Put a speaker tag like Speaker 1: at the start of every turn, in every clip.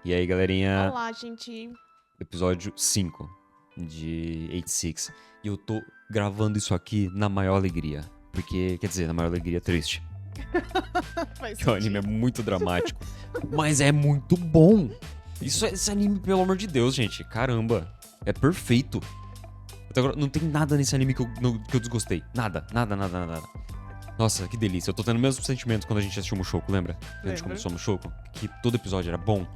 Speaker 1: E aí, galerinha,
Speaker 2: Olá, gente.
Speaker 1: episódio 5 de 86. E eu tô gravando isso aqui na maior alegria. Porque, quer dizer, na maior alegria triste.
Speaker 2: Faz
Speaker 1: Que o anime é
Speaker 2: sentido.
Speaker 1: muito dramático. Mas é muito bom. Esse anime, pelo amor de Deus, gente. Caramba. É perfeito. Até agora, não tem nada nesse anime que eu desgostei. Nada, nada, nada, nada. Nossa, que delícia. Eu tô tendo o mesmo sentimento quando a gente assistiu Mushoku, lembra? Quando a gente
Speaker 2: Lembro.
Speaker 1: começou Mushoku. Que todo episódio era bom.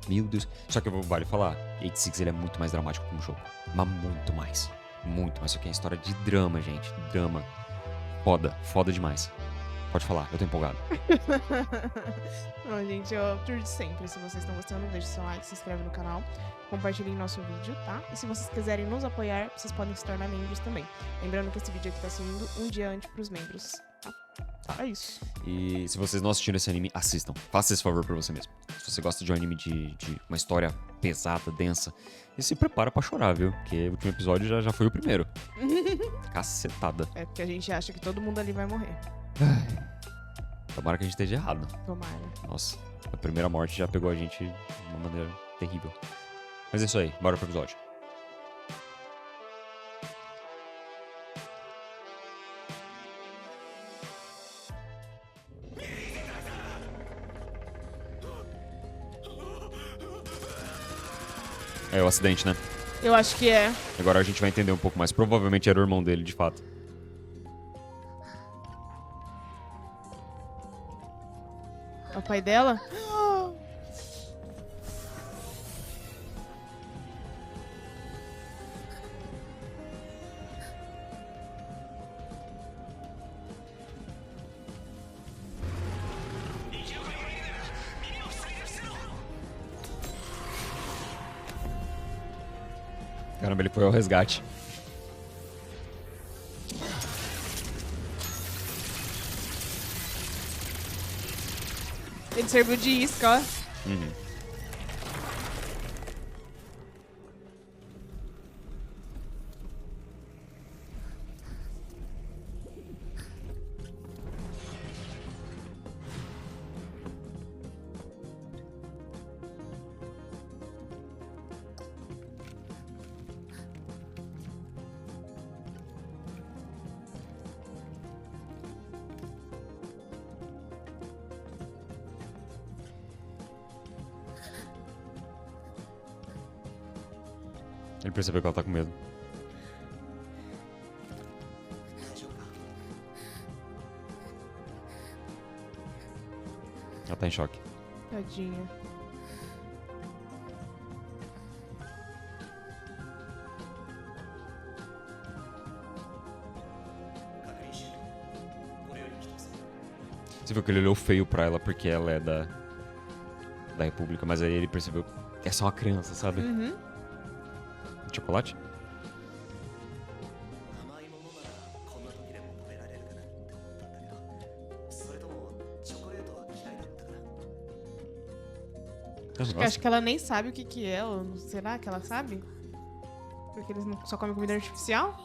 Speaker 1: Meu Deus. Só que vale falar, 86 ele é muito mais dramático que o Mushoku. Mas muito mais. Muito mais. Isso aqui é história de drama, gente. Drama. Foda. Foda demais. Pode falar, eu tô empolgado.
Speaker 2: Bom, gente, eu de sempre. Se vocês estão gostando, deixe seu like, se inscreve no canal, compartilhem nosso vídeo, tá? E se vocês quiserem nos apoiar, vocês podem se tornar membros também. Lembrando que esse vídeo aqui tá saindo um dia antes pros membros, tá? É isso.
Speaker 1: E se vocês não assistiram esse anime, assistam. Faça esse favor pra você mesmo. Se você gosta de um anime de uma história pesada, densa, e se prepara pra chorar, viu? Porque o último episódio já foi o primeiro. Cacetada.
Speaker 2: É porque a gente acha que todo mundo ali vai morrer.
Speaker 1: Tomara que a gente esteja errado.
Speaker 2: Tomara.
Speaker 1: Nossa, a primeira morte já pegou a gente de uma maneira terrível. Mas é isso aí, bora pro episódio. É o acidente, né?
Speaker 2: Eu acho que é.
Speaker 1: Agora a gente vai entender um pouco mais. Provavelmente era o irmão dele, de fato.
Speaker 2: É o pai dela?
Speaker 1: Caramba, ele foi ao resgate.
Speaker 2: Ele serviu de isca, ó.
Speaker 1: Uhum. Ele percebeu que ela tá com medo. Ela tá em choque.
Speaker 2: Tadinha.
Speaker 1: Você viu que ele olhou feio pra ela porque ela é da República, mas aí ele percebeu que é só uma criança, sabe?
Speaker 2: Uhum.
Speaker 1: Chocolate?
Speaker 2: Acho que ela nem sabe o que que é. Ou será que ela sabe? Porque eles só comem comida artificial?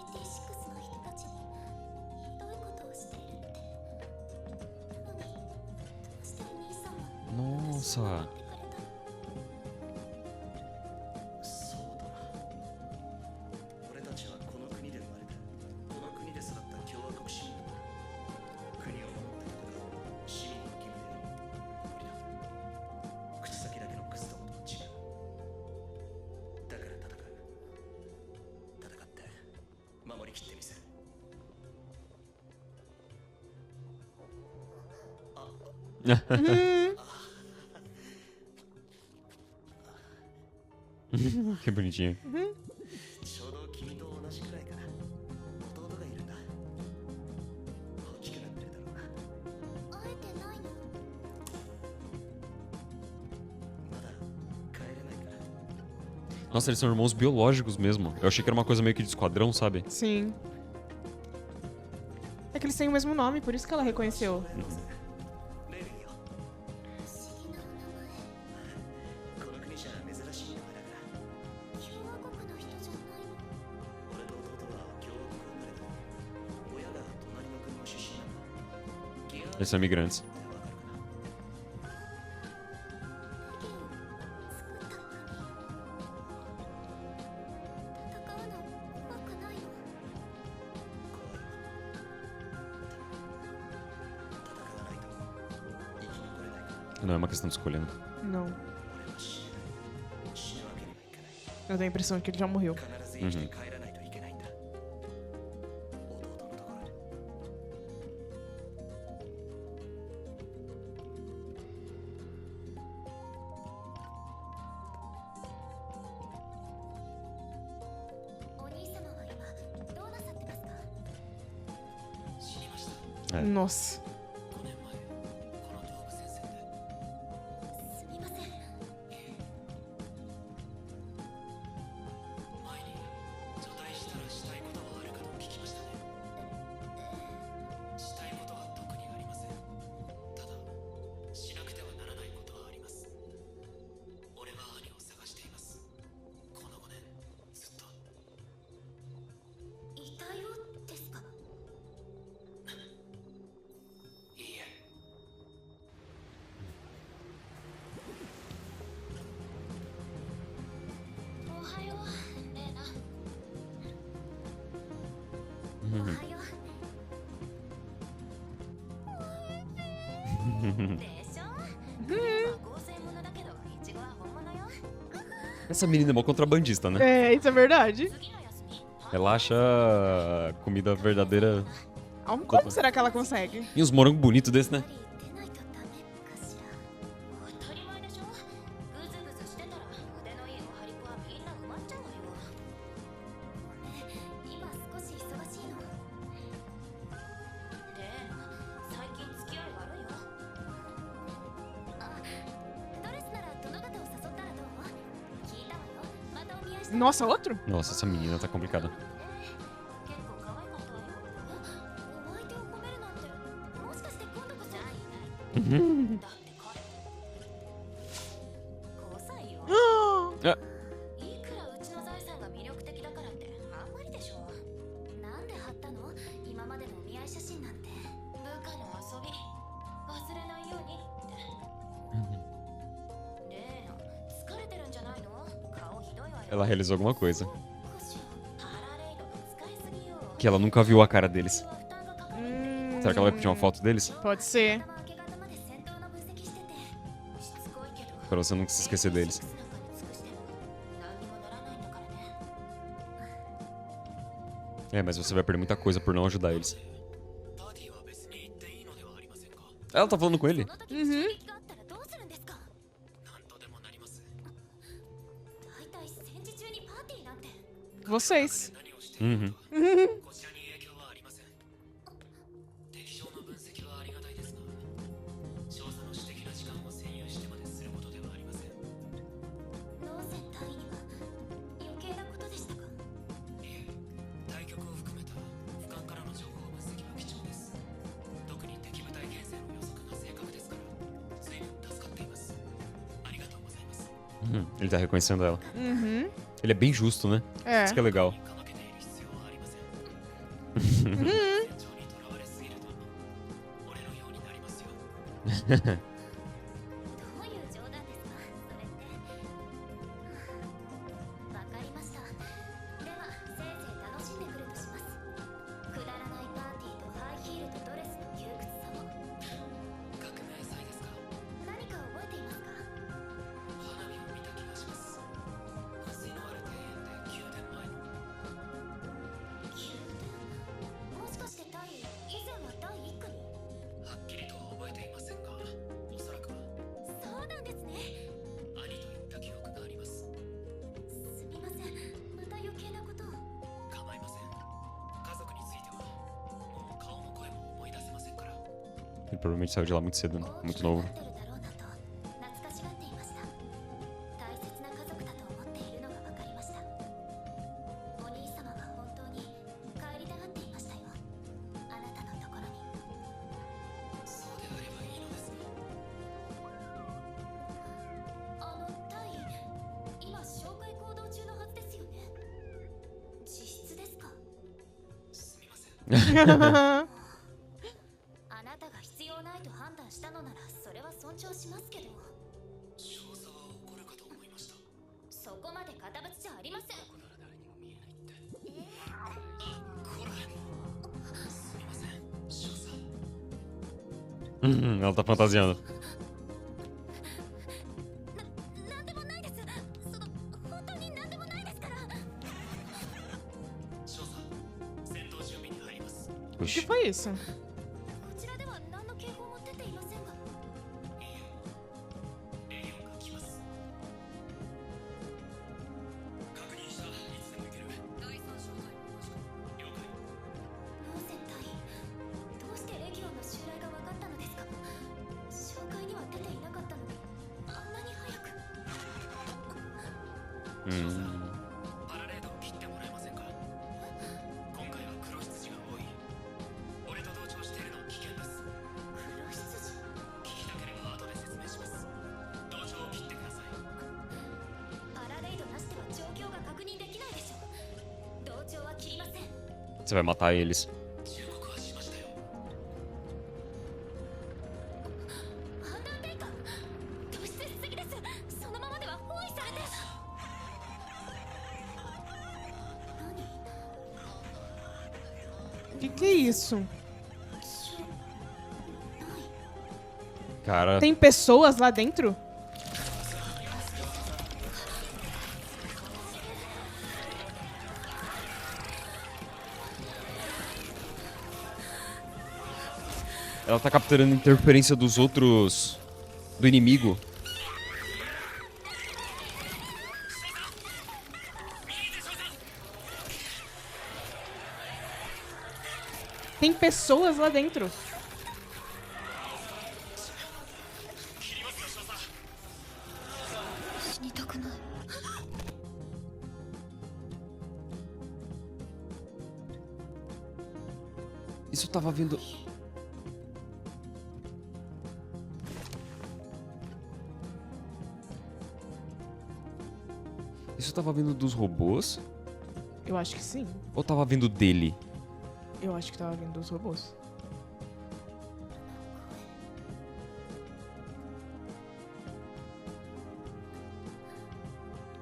Speaker 1: Nossa. Que bonitinho. Nossa, eles são irmãos biológicos mesmo. Eu achei que era uma coisa meio que de esquadrão, sabe?
Speaker 2: Sim. É que eles têm o mesmo nome, por isso que ela reconheceu.
Speaker 1: Eles são imigrantes. Não é uma questão de escolha, né?
Speaker 2: Não. Eu tenho a impressão que ele já morreu.
Speaker 1: Uhum. É.
Speaker 2: Nossa.
Speaker 1: Essa menina é mó contrabandista, né?
Speaker 2: É, isso é verdade.
Speaker 1: Ela acha comida verdadeira.
Speaker 2: Como será que ela consegue?
Speaker 1: E uns morangos bonitos desses, né?
Speaker 2: Nossa, outro?
Speaker 1: Nossa, essa menina tá complicada. Ah, ela realizou alguma coisa. Que ela nunca viu a cara deles. Será que ela vai pedir uma foto deles?
Speaker 2: Pode ser.
Speaker 1: Pra você nunca se esquecer deles. É, mas você vai perder muita coisa por não ajudar eles. Ela tá falando com ele?
Speaker 2: Uhum. Vocês.
Speaker 1: Uhum. Ele tá reconhecendo ela.
Speaker 2: Uhum.
Speaker 1: Ele é bem justo, né?
Speaker 2: É.
Speaker 1: Isso que é legal. Ele provavelmente saiu de lá muito cedo, né? Muito novo. Ela tá fantasiando.
Speaker 2: O que
Speaker 1: Oxi.
Speaker 2: foi isso?
Speaker 3: こちらでは何の警報も出ていませんが。第三小隊の確かノーセン隊員、どうしてレギオンの襲来が分かったのですか？紹介には出ていなかったのに、あんなに早く。
Speaker 4: パラレードを切ってもらえませんか？今回は黒羊が多い。俺と同調しているのは危険です。
Speaker 3: 黒羊。
Speaker 4: 聞きたければ後で説明します。同調を切ってください。
Speaker 3: パラレードなしでは状況が確認できないでしょ。同調は切りません。
Speaker 1: Você vai matar eles.
Speaker 4: 忠告はしましたよ。
Speaker 3: 判断低下。突出しすぎです。そのままでは包囲されて。何？
Speaker 2: Que é isso?
Speaker 1: Cara,
Speaker 2: Tem pessoas lá dentro?
Speaker 1: ela tá capturando interferência dos outros... do inimigo.
Speaker 2: Tem pessoas lá dentro. Isso eu tava vendo... Isso eu tava vendo dos robôs? Eu acho que sim.
Speaker 1: Ou tava vendo dele?
Speaker 2: Eu acho que tava vindo dos robôs.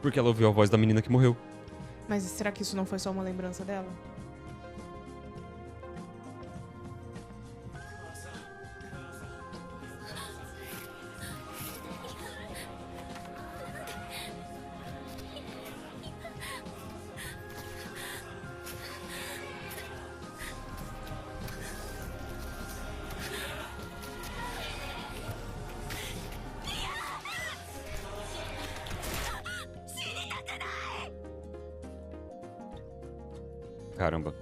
Speaker 1: Porque ela ouviu a voz da menina que morreu.
Speaker 2: Mas será que isso não foi só uma lembrança dela?
Speaker 1: Caramba.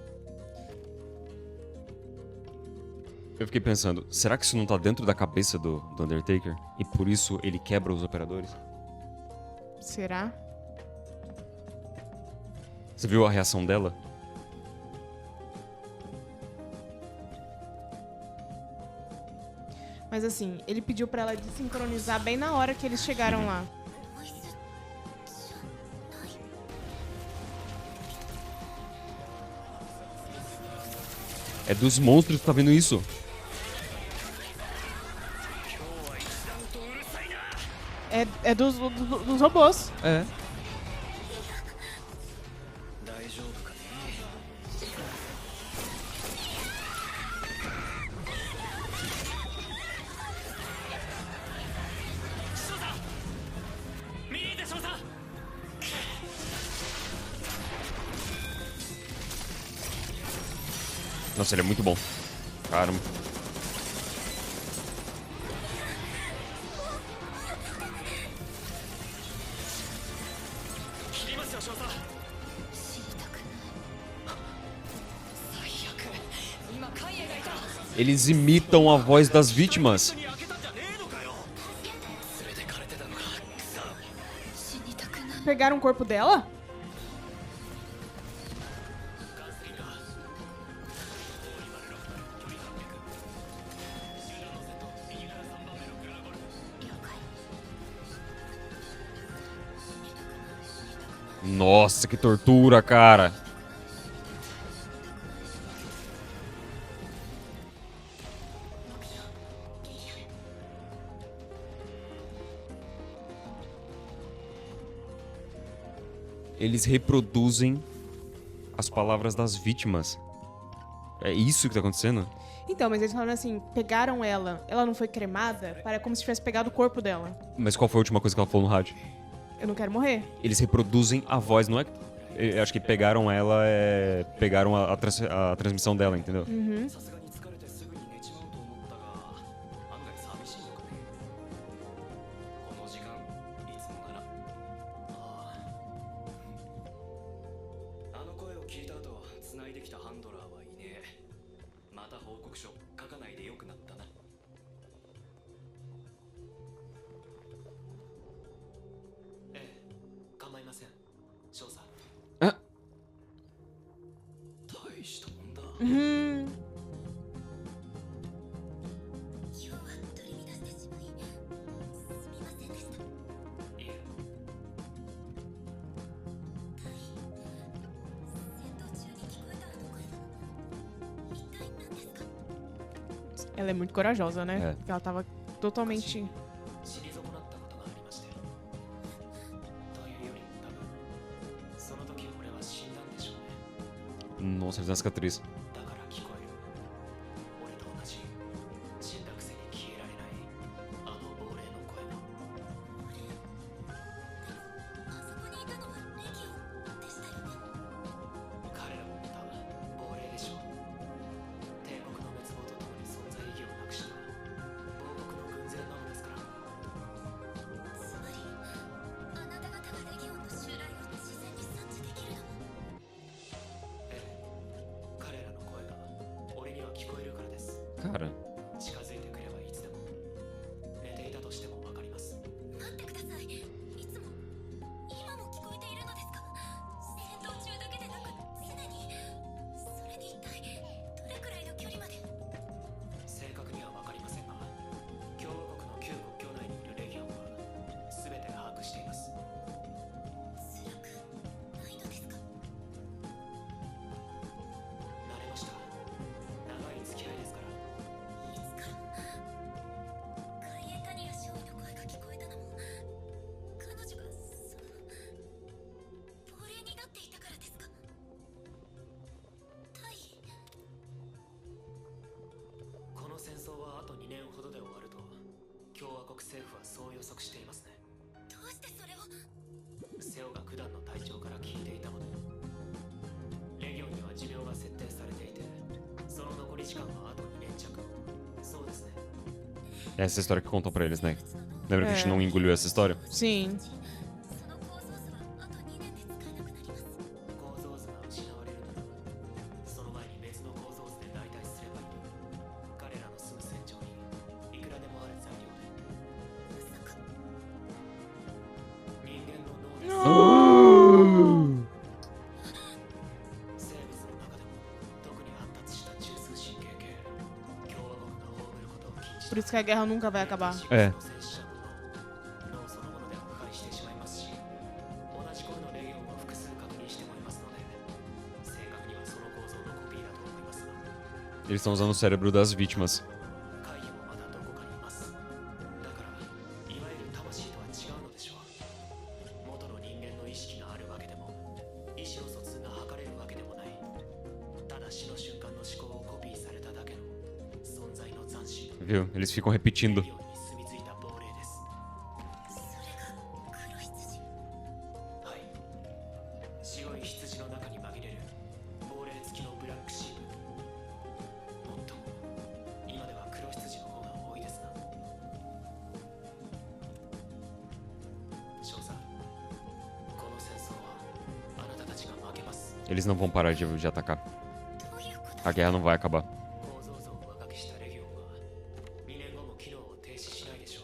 Speaker 1: Eu fiquei pensando, será que isso não tá dentro da cabeça do Undertaker? E por isso ele quebra os operadores?
Speaker 2: Será?
Speaker 1: Você viu a reação dela?
Speaker 2: Mas assim, ele pediu pra ela desincronizar bem na hora que eles chegaram lá.
Speaker 1: É dos monstros que tá vendo isso.
Speaker 2: É dos robôs.
Speaker 1: É.
Speaker 4: 大丈夫かね。少佐、見て少佐。
Speaker 1: Nossa, ele é muito bom. Caramba. Eles imitam a voz das vítimas.
Speaker 2: Pegaram o corpo dela?
Speaker 1: Nossa, que tortura, cara. Eles reproduzem as palavras das vítimas. É isso que tá acontecendo?
Speaker 2: Então, mas eles falaram assim, pegaram ela, ela não foi cremada, para como se tivesse pegado o corpo dela.
Speaker 1: Mas qual foi a última coisa que ela falou no rádio?
Speaker 2: Eu não quero morrer.
Speaker 1: Eles reproduzem a voz, não é? Eu acho que pegaram ela, pegaram a transmissão dela, entendeu?
Speaker 2: Uhum.
Speaker 4: さすがに疲れてすぐに寝ちまうと思ったが案外寂しいのかねこの時間いつもならあの声を聞いた後繋いできたハンドラーはいねえまた報告書書かないでよくなったなええ構いません少佐
Speaker 1: あ
Speaker 4: 大したもんだ
Speaker 2: Uhum.
Speaker 3: 今日は取り乱してしまいすみませんでした。
Speaker 4: いえ
Speaker 3: 戦闘中に聞こえたあの声は一体何ですか？
Speaker 2: Ela é muito corajosa, né?
Speaker 1: É.
Speaker 2: Porque ela tava totalmente.
Speaker 4: 死に損なったことがありましてというよりも多分その時俺は死んだんでしょうね
Speaker 1: Nossa, ele tem uma cicatriz.
Speaker 4: だから聞こえる俺と同じ死んだくせに消えられないあの亡霊の声が
Speaker 3: あそこにいたのはレギオンでしたよね。
Speaker 4: 彼らもまた亡霊でしょう帝国の滅亡とともに存在意義をなくした亡国の軍勢なのですから
Speaker 3: つまりあなた方がレギオンの襲来を事前に察知できるのも
Speaker 4: ええ彼らの声が俺には聞こえるからです
Speaker 1: Cara,
Speaker 4: 近づいてくればいつでも寝ていたとしても分かります
Speaker 3: 待ってください。いつも今も聞こえているのですか？戦闘中だけでなく常に。それに一体どれくらいの距離まで？
Speaker 4: 正確には分かりませんが共和国の旧国境内にいるレギオンは全て把握しています
Speaker 3: 辛くないのですか？
Speaker 4: 慣れました長い付き合いですから
Speaker 3: いつから海援タニア少尉の声が聞こえたのも彼女が亡霊になっていたからですか？大
Speaker 4: この戦争はあと2年ほどで終わると共和国政府はそう予測していますね
Speaker 3: どうしてそれを？
Speaker 4: セオが九段の隊長から聞いていたのでレギオンには寿命が設定されていてその残り時間はあと2年弱そうですね
Speaker 1: essa é a história que contam pra eles, né? Lembra que a gente
Speaker 2: É.
Speaker 1: não engoliu essa história?
Speaker 2: Sim.
Speaker 3: その構造図はあと2年で使えなくなります。
Speaker 4: 構造図が失われるならその前に別の構造図で代替すればいい彼らの住む戦場にいくらでもある材料で
Speaker 3: まさか
Speaker 4: 人間の脳です生物の中でも特に発達した中枢神経系共和国が葬ることを禁じ
Speaker 2: Por isso que a guerra nunca vai acabar.
Speaker 1: É.
Speaker 4: 脳そのものでは腐敗してしまいますし同じ頃のレギオンを複数確認してもいますので正確にはその構造のコピーだと思いますが
Speaker 1: Eles estão usando o cérebro das vítimas.
Speaker 4: 怪異もまだどこかにいますだからいわゆる魂とは違うのでしょう元の人間の意識があるわけでも意思の疎通が図れるわけでもないただ死の瞬間の思考をコピーされただけの存在の残滓
Speaker 1: Viu? Eles ficam repetindo.
Speaker 4: レギオンに住み着いた亡霊です
Speaker 3: それが黒羊。
Speaker 4: はい白い羊の中に紛れる亡霊付きのブラックシープもっとも今では黒羊の方が多いですな少佐この戦争はあなたたちが負けます
Speaker 1: Eles não vão parar de atacar.
Speaker 3: どういうこと？
Speaker 1: A guerra não vai acabar.
Speaker 4: 構造図を若くしたレギオンは2年後も機能を停止しないでしょ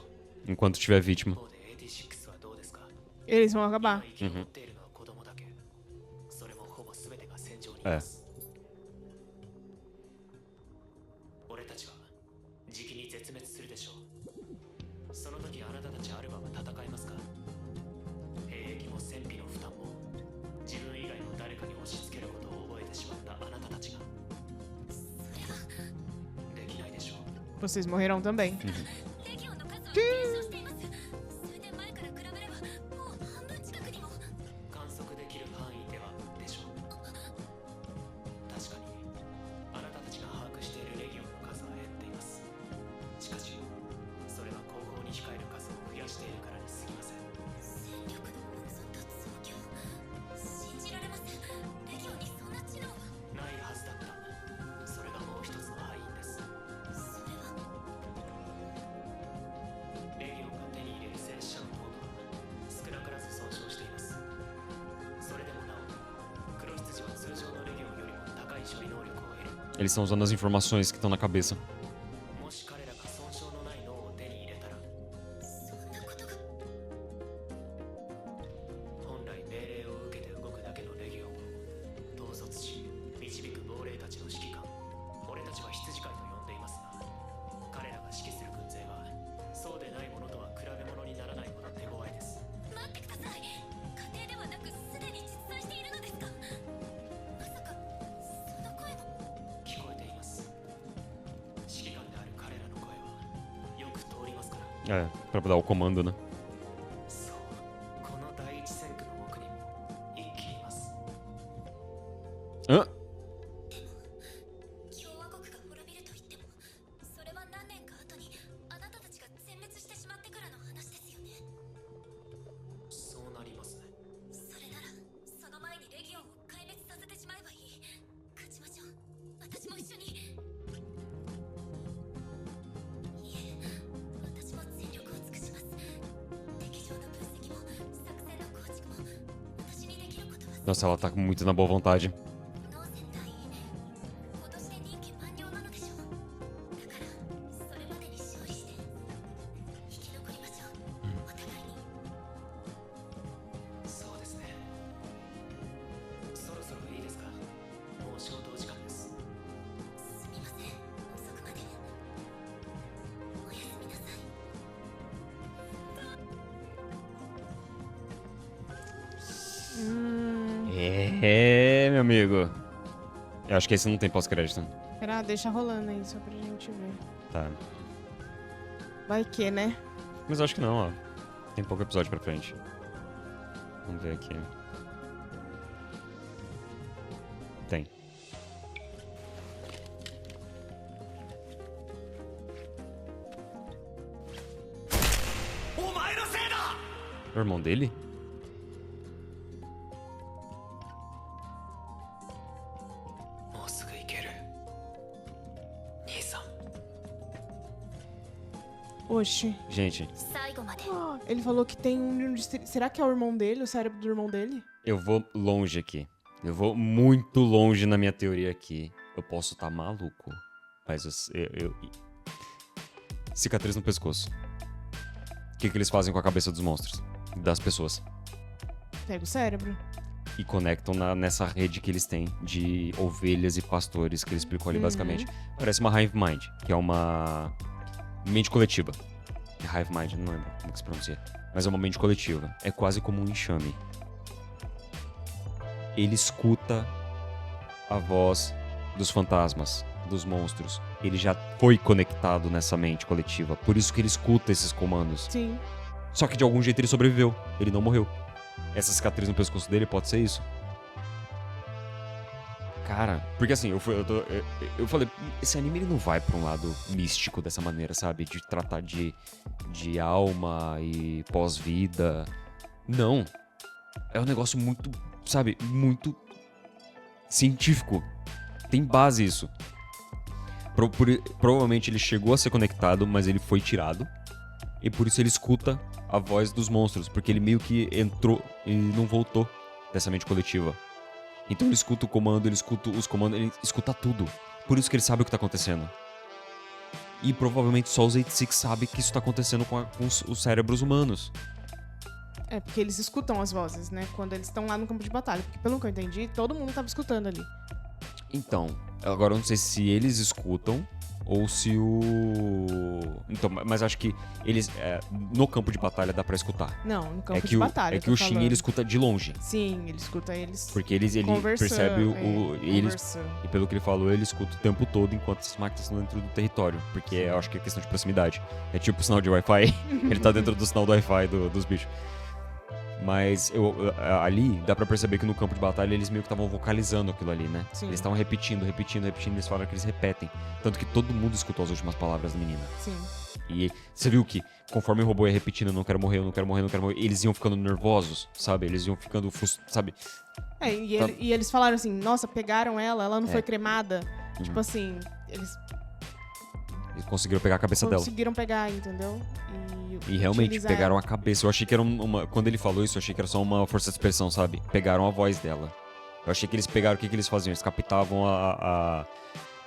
Speaker 4: う
Speaker 1: Enquanto tiver vítima.
Speaker 4: 一方で AT6 はどうですか
Speaker 2: Eles vão acabar.
Speaker 4: 今生き残っているのは子供だけそれもほぼ全てが戦場にいます俺たちはじきに絶滅するでしょうその時あなたたちアルバは戦いますか兵役も戦費の負担も自分以外の誰かに押し付けることを覚えてしまったあなたたちができないでしょう
Speaker 2: Vocês morrerão também.
Speaker 3: レギオンの数は減少しています。数年前から比べればもう半分近くにも。
Speaker 4: 観測できる範囲ではでしょう確かにあなたたちが把握しているレギオンの数は減っていますしかしそれは後方に控える数を増やしているからに過ぎません
Speaker 3: 戦力の温存と増強。信じられません。
Speaker 1: Eles estão usando as informações que estão na cabeça.
Speaker 4: もし彼らが損傷のない脳を手に入れたら、
Speaker 3: そんなことが。
Speaker 4: 本来命令を受けて動くだけのレギオンを統率し導く亡霊たちの指揮官、俺たちは羊飼いと呼んでいますが、彼らが指揮する軍勢はそうでないものとは比べ物にならないほど手強いです。
Speaker 3: 待ってください。家庭ではなくすでに実在しているのですか。まさかその声も。
Speaker 4: 聞こえています。指揮官である彼らの声はよく通りますから。
Speaker 1: É, pra dar o comando, né?
Speaker 4: そう、この第一戦区の奥にも一機います。
Speaker 1: Hã?
Speaker 3: 共和国が滅びると言っても、それは何年か後にあなたたちが全滅してしまってからの話ですよね。
Speaker 4: そうなりますね。
Speaker 3: それならその前にレギオンを壊滅させてしまえばいい。勝ちましょう。私も一緒に。いえ、私も全力を尽くします。敵情の分析も作戦の構築も私にできることは。
Speaker 1: Nossa, ela tá muito na boa vontade.
Speaker 3: ノーセン隊員、今年で任期満了なのでしょう。だからそれまでに勝利して生き残りましょう。お互いに。
Speaker 4: そうですね。そろそろいいですか。もう消灯時間です。
Speaker 3: すみません、遅くまで。おやすみなさい。
Speaker 1: É, meu amigo. Eu acho que esse não tem pós-crédito.
Speaker 2: Será? Deixa rolando aí, só pra gente ver.
Speaker 1: Tá.
Speaker 2: Vai que, né?
Speaker 1: Mas eu acho que não, ó. Tem pouco episódio pra frente. Vamos ver aqui. Tem. É o irmão dele?
Speaker 2: Oxi.
Speaker 1: Gente,
Speaker 3: 最後まで。
Speaker 2: Ah, ele falou que tem um. Será que é o irmão dele? O cérebro do irmão dele?
Speaker 1: eu vou longe aqui. Eu vou muito longe na minha teoria aqui. Eu posso estar maluco. Mas cicatriz no pescoço. O que eles fazem com a cabeça dos monstros? Das pessoas.
Speaker 2: Pega o cérebro.
Speaker 1: E conectam nessa rede que eles têm de ovelhas e pastores, que ele explicou ali basicamente. Parece uma Hive Mind, que é uma mente coletiva. É Hive Mind, não lembro como que se pronuncia. Mas é uma mente coletiva. É quase como um enxame. Ele escuta a voz dos fantasmas, dos monstros. Ele já foi conectado nessa mente coletiva. Por isso que ele escuta esses comandos.
Speaker 2: Sim.
Speaker 1: Só que de algum jeito ele sobreviveu. Ele não morreu. Essa cicatriz no pescoço dele pode ser isso. Cara, porque assim, eu falei, esse anime ele não vai pra um lado místico dessa maneira, sabe? De tratar de alma e pós-vida. Não. É um negócio muito, sabe, muito científico. Tem base isso. Provavelmente ele chegou a ser conectado, mas ele foi tirado. E por isso ele escuta a voz dos monstros, porque ele meio que entrou e não voltou dessa mente coletiva. Então ele escuta o comando, ele escuta os comandos, ele escuta tudo. Por isso que ele sabe o que tá acontecendo. E provavelmente só os 86 sabem que isso tá acontecendo com os cérebros humanos.
Speaker 2: É, porque eles escutam as vozes, né? Quando eles estão lá no campo de batalha. Porque pelo que eu entendi, todo mundo tava escutando ali.
Speaker 1: Então, agora eu não sei se eles escutam ou se o... Então, mas acho que eles... no campo de batalha dá pra escutar.
Speaker 2: Não, no campo
Speaker 1: É que
Speaker 2: de batalha.
Speaker 1: é que o Shin, ele escuta de longe.
Speaker 2: Sim, ele escuta eles.
Speaker 1: Porque ele percebe
Speaker 2: conversando.
Speaker 1: E pelo que ele falou, ele escuta o tempo todo enquanto as máquinas estão dentro do território. Porque eu acho que é questão de proximidade. É tipo o sinal de Wi-Fi. Ele tá dentro do sinal do Wi-Fi dos bichos. Mas ali dá pra perceber que no campo de batalha eles meio que estavam vocalizando aquilo ali, né?
Speaker 2: Sim.
Speaker 1: Eles estavam repetindo. Eles falaram que eles repetem. Tanto que todo mundo escutou as últimas palavras da menina.
Speaker 2: Sim.
Speaker 1: E você viu que conforme o robô ia repetindo, não quero morrer, eles iam ficando nervosos, sabe? Eles iam ficando, sabe?
Speaker 2: É, e eles falaram assim, nossa, pegaram ela não foi cremada. Tipo assim, eles
Speaker 1: conseguiram pegar a cabeça dela.
Speaker 2: conseguiram pegar, entendeu?
Speaker 1: E realmente,
Speaker 2: utilizaram.
Speaker 1: pegaram a cabeça. Eu achei que era quando ele falou isso, eu achei que era só uma força de expressão, sabe? Pegaram a voz dela. Eu achei que eles pegaram, o que eles faziam? Eles captavam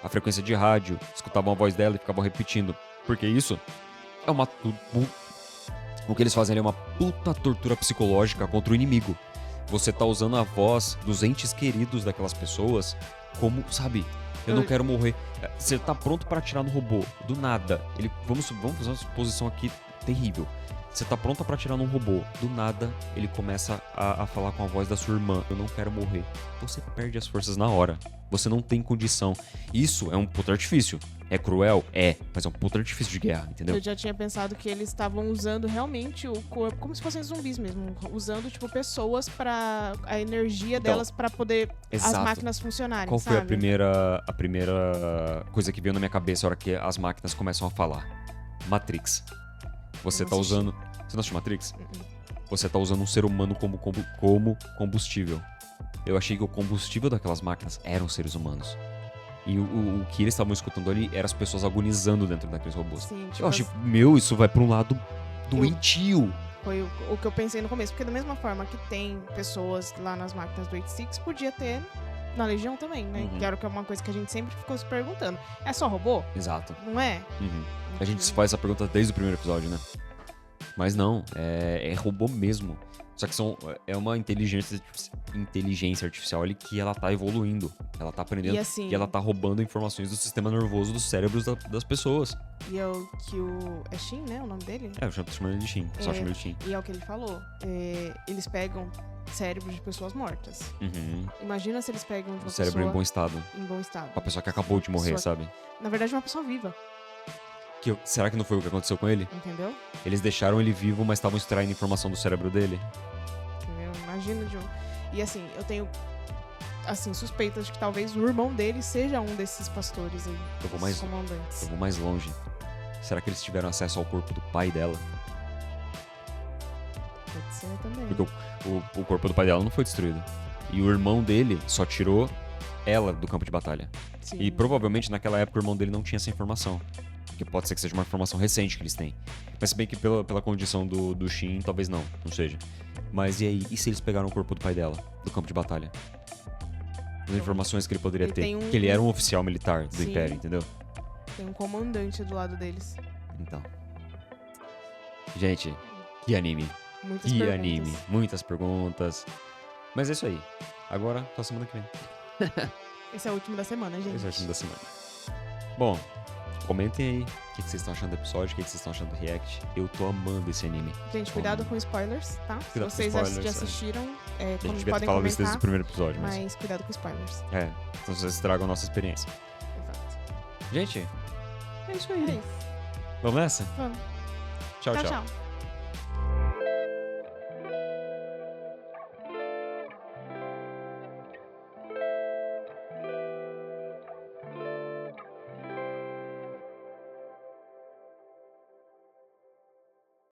Speaker 1: a frequência de rádio, escutavam a voz dela e ficavam repetindo. Porque isso é uma... O que eles fazem ali é uma puta tortura psicológica contra o inimigo. Você tá usando a voz dos entes queridos daquelas pessoas como, sabe, eu não quero morrer. Você tá pronto pra atirar no robô, do nada. Vamos fazer uma suposição aqui terrível. Você tá pronta pra atirar num robô, do nada ele começa a falar com a voz da sua irmã. Eu não quero morrer. Você perde as forças na hora. Você não tem condição. Isso é um puto artifício. É cruel? É. Mas é um puto artifício de guerra, entendeu?
Speaker 2: Eu já tinha pensado que eles estavam usando realmente o corpo, como se fossem zumbis mesmo. Usando, tipo, pessoas pra... a energia
Speaker 1: Então,
Speaker 2: delas pra poder
Speaker 1: exato.
Speaker 2: as máquinas funcionarem,
Speaker 1: Qual foi
Speaker 2: sabe?
Speaker 1: a primeira coisa que veio na minha cabeça na hora que as máquinas começam a falar? Matrix. Você
Speaker 2: Eu
Speaker 1: tá
Speaker 2: não assisti.
Speaker 1: usando... Você não assistiu Matrix? Você tá usando um ser humano como combustível. Eu achei que o combustível daquelas máquinas eram seres humanos. E o que eles estavam escutando ali eram as pessoas agonizando dentro daqueles robôs.
Speaker 2: Sim, tipo,
Speaker 1: Eu achei, isso vai pra um lado doentio.
Speaker 2: foi o que eu pensei no começo. Porque da mesma forma que tem pessoas lá nas máquinas do 86, podia ter na Legião também, né?
Speaker 1: Uhum.
Speaker 2: Que era uma coisa que a gente sempre ficou se perguntando. É só robô?
Speaker 1: Exato.
Speaker 2: Não é?
Speaker 1: Uhum. A gente se faz essa pergunta desde o primeiro episódio, né? Mas não, é robô mesmo. Só que é uma inteligência artificial ali que ela tá evoluindo. Ela tá aprendendo
Speaker 2: E assim-
Speaker 1: e ela tá roubando informações do sistema nervoso dos cérebros das pessoas.
Speaker 2: E é o que o... É Shin, né? O nome dele?
Speaker 1: É, eu tô chamando ele de Shin. Só
Speaker 2: É.
Speaker 1: chamo ele de Shin.
Speaker 2: E é o que ele falou. Eles pegam cérebros de pessoas mortas.
Speaker 1: Uhum.
Speaker 2: Imagina se eles pegam de
Speaker 1: O
Speaker 2: uma
Speaker 1: cérebro
Speaker 2: pessoa
Speaker 1: em bom estado.
Speaker 2: em bom estado.
Speaker 1: Uma pessoa que acabou de morrer,
Speaker 2: Pessoa-
Speaker 1: sabe?
Speaker 2: Na verdade, uma pessoa viva,
Speaker 1: Será que não foi o que aconteceu com ele?
Speaker 2: entendeu?
Speaker 1: Eles deixaram ele vivo, mas estavam extraindo informação do cérebro dele.
Speaker 2: Entendeu? Imagina de um... E assim, eu tenho assim, suspeitas de que talvez o irmão dele seja um desses pastores aí.
Speaker 1: Eu vou
Speaker 2: desses
Speaker 1: mais-
Speaker 2: comandantes.
Speaker 1: Eu vou mais longe. Será que eles tiveram acesso ao corpo do pai dela?
Speaker 2: Pode ser também.
Speaker 1: Porque o corpo do pai dela não foi destruído. E o irmão dele só tirou ela do campo de batalha.
Speaker 2: Sim.
Speaker 1: E provavelmente naquela época o irmão dele não tinha essa informação. Porque pode ser que seja uma informação recente que eles têm. Mas se bem que pela condição do Shin, talvez não seja. Mas e aí? E se eles pegaram o corpo do pai dela, do campo de batalha? As informações que ele poderia
Speaker 2: Ele
Speaker 1: ter.
Speaker 2: tem um-
Speaker 1: Que ele era um oficial militar do
Speaker 2: Sim.
Speaker 1: Império, entendeu?
Speaker 2: Tem um comandante do lado deles.
Speaker 1: Então. Gente, que anime.
Speaker 2: Muitas
Speaker 1: Que
Speaker 2: perguntas.
Speaker 1: anime. Muitas perguntas. Mas é isso aí. Agora, só semana que vem.
Speaker 2: Esse é o último da semana, gente.
Speaker 1: Esse é o último da semana. Bom, comentem aí o que vocês estão achando do episódio, o que vocês estão achando do react. Eu tô amando esse anime.
Speaker 2: Gente, cuidado com spoilers, tá? Se
Speaker 1: Cuidado com
Speaker 2: vocês
Speaker 1: spoilers,
Speaker 2: já
Speaker 1: é.
Speaker 2: assistiram,
Speaker 1: A gente
Speaker 2: como
Speaker 1: devia ter
Speaker 2: podem
Speaker 1: falado isso desde
Speaker 2: comentar,
Speaker 1: o primeiro episódio, mas...
Speaker 2: mas cuidado com spoilers.
Speaker 1: É, então vocês estragam a nossa experiência.
Speaker 2: Exato.
Speaker 1: Gente, é isso aí.
Speaker 2: É isso.
Speaker 1: Vamos nessa?
Speaker 2: Vamos.
Speaker 1: Tchau, tchau.
Speaker 2: Tchau.